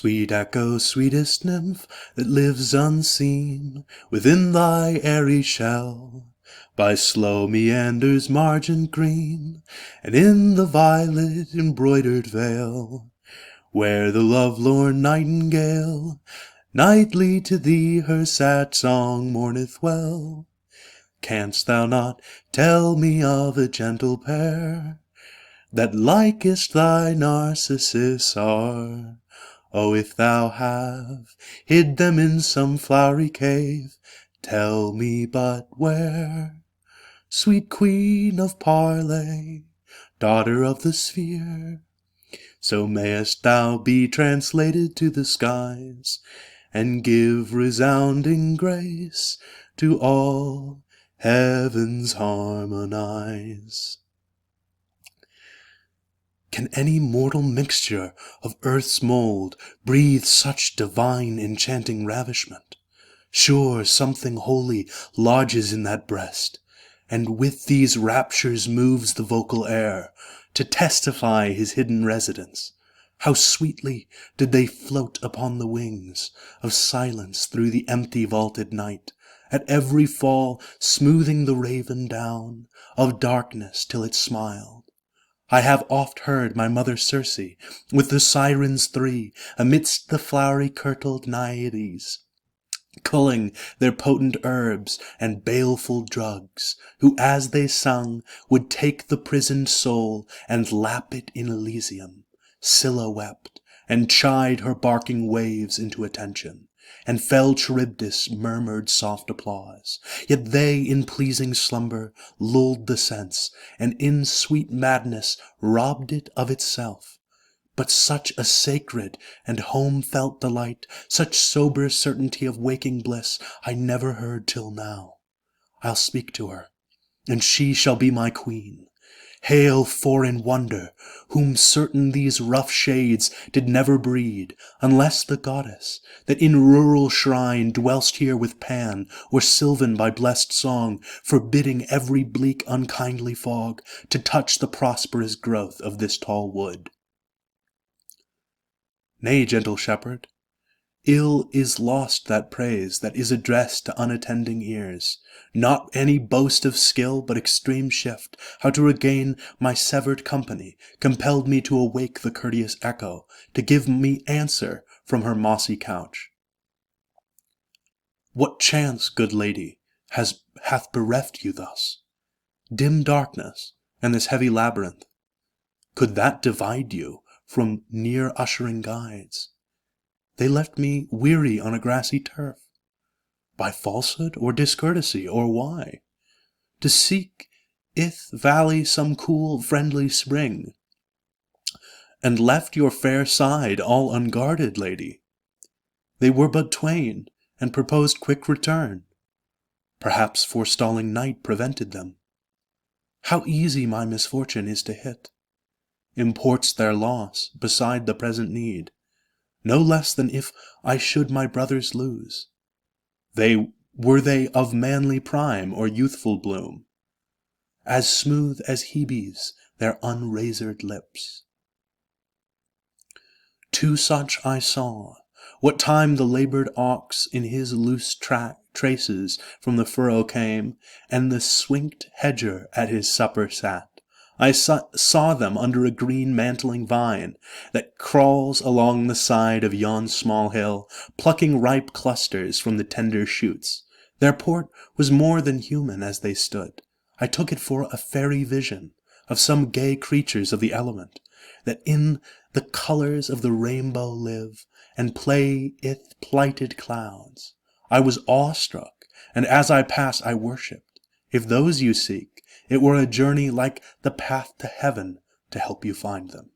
Sweet echo, sweetest nymph, that lives unseen within thy airy shell, by slow meanders margin green, and in the violet embroidered vale, where the lovelorn nightingale nightly to thee her sad song mourneth well. Canst thou not tell me of a gentle pair, that likest thy Narcissus are? Oh, if thou have hid them in some flowery cave, tell me but where. Sweet queen of parley, daughter of the sphere, so mayest thou be translated to the skies, and give resounding grace to all heavens harmonize. Can any mortal mixture of earth's mould breathe such divine enchanting ravishment? Sure something holy lodges in that breast, and with these raptures moves the vocal air, to testify his hidden residence. How sweetly did they float upon the wings of silence through the empty vaulted night, at every fall smoothing the raven down of darkness till it smiled. I have oft heard my mother Circe, with the sirens three, amidst the flowery kirtled Naiades, culling their potent herbs and baleful drugs, who as they sung would take the prisoned soul and lap it in Elysium. Scylla wept, and chid her barking waves into attention, and fell Charybdis murmured soft applause. Yet they in pleasing slumber lulled the sense, and in sweet madness robbed it of itself. But such a sacred and home-felt delight, such sober certainty of waking bliss, I never heard till now. I'll speak to her, and she shall be my queen. Hail, foreign wonder, whom certain these rough shades did never breed, unless the goddess, that in rural shrine dwell'st here with Pan, or sylvan by blessed song, forbidding every bleak unkindly fog to touch the prosperous growth of this tall wood. Nay, gentle shepherd, ill is lost that praise that is addressed to unattending ears. Not any boast of skill, but extreme shift, how to regain my severed company, compelled me to awake the courteous echo, to give me answer from her mossy couch. What chance, good lady, hath bereft you thus? Dim darkness, and this heavy labyrinth, could that divide you from near ushering guides? They left me weary on a grassy turf. By falsehood or discourtesy, or why? To seek i'th valley some cool friendly spring, and left your fair side all unguarded, lady. They were but twain, and proposed quick return. Perhaps forestalling night prevented them. How easy my misfortune is to hit! Imports their loss beside the present need, no less than if I should my brothers lose. Were they of manly prime or youthful bloom, as smooth as Hebe's their unrazored lips. Two such I saw, what time the labored ox in his loose traces from the furrow came, and the swinked hedger at his supper sat. I saw them under a green mantling vine that crawls along the side of yon small hill, plucking ripe clusters from the tender shoots. Their port was more than human as they stood. I took it for a fairy vision of some gay creatures of the element, that in the colours of the rainbow live, and play i'th plighted clouds. I was awestruck, and as I passed I worshipped. If those you seek, it were a journey like the path to heaven to help you find them.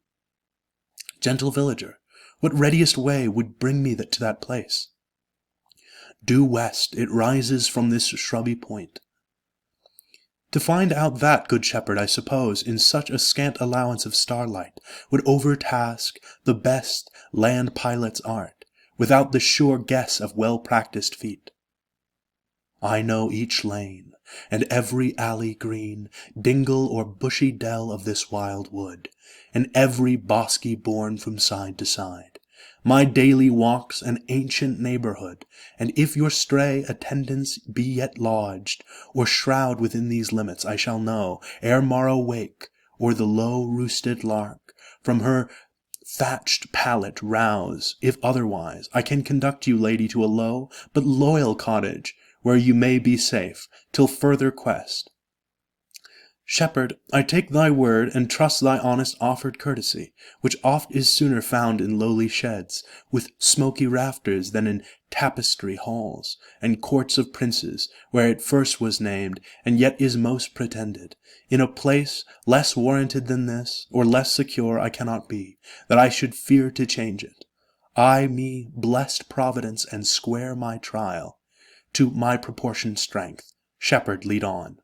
Gentle villager, what readiest way would bring me to that place? Due west it rises from this shrubby point. To find out that, good shepherd, I suppose, in such a scant allowance of starlight, would overtask the best land pilot's art, without the sure guess of well-practised feet. I know each lane, and every alley green, dingle or bushy dell of this wild wood, and every bosky bourne from side to side. my daily walks an ancient neighborhood, and if your stray attendance be yet lodged, or shroud within these limits, I shall know, ere morrow wake, or the low-roosted lark from her thatched pallet rouse. If otherwise, I can conduct you, lady, to a low but loyal cottage, where you may be safe till further quest. Shepherd, I take thy word, and trust thy honest offered courtesy, which oft is sooner found in lowly sheds, with smoky rafters, than in tapestry halls, and courts of princes, where it first was named, and yet is most pretended. In a place less warranted than this, or less secure, I cannot be, that I should fear to change it. I me blessed Providence, and square my trial. To my proportioned strength, Shepherd, lead on.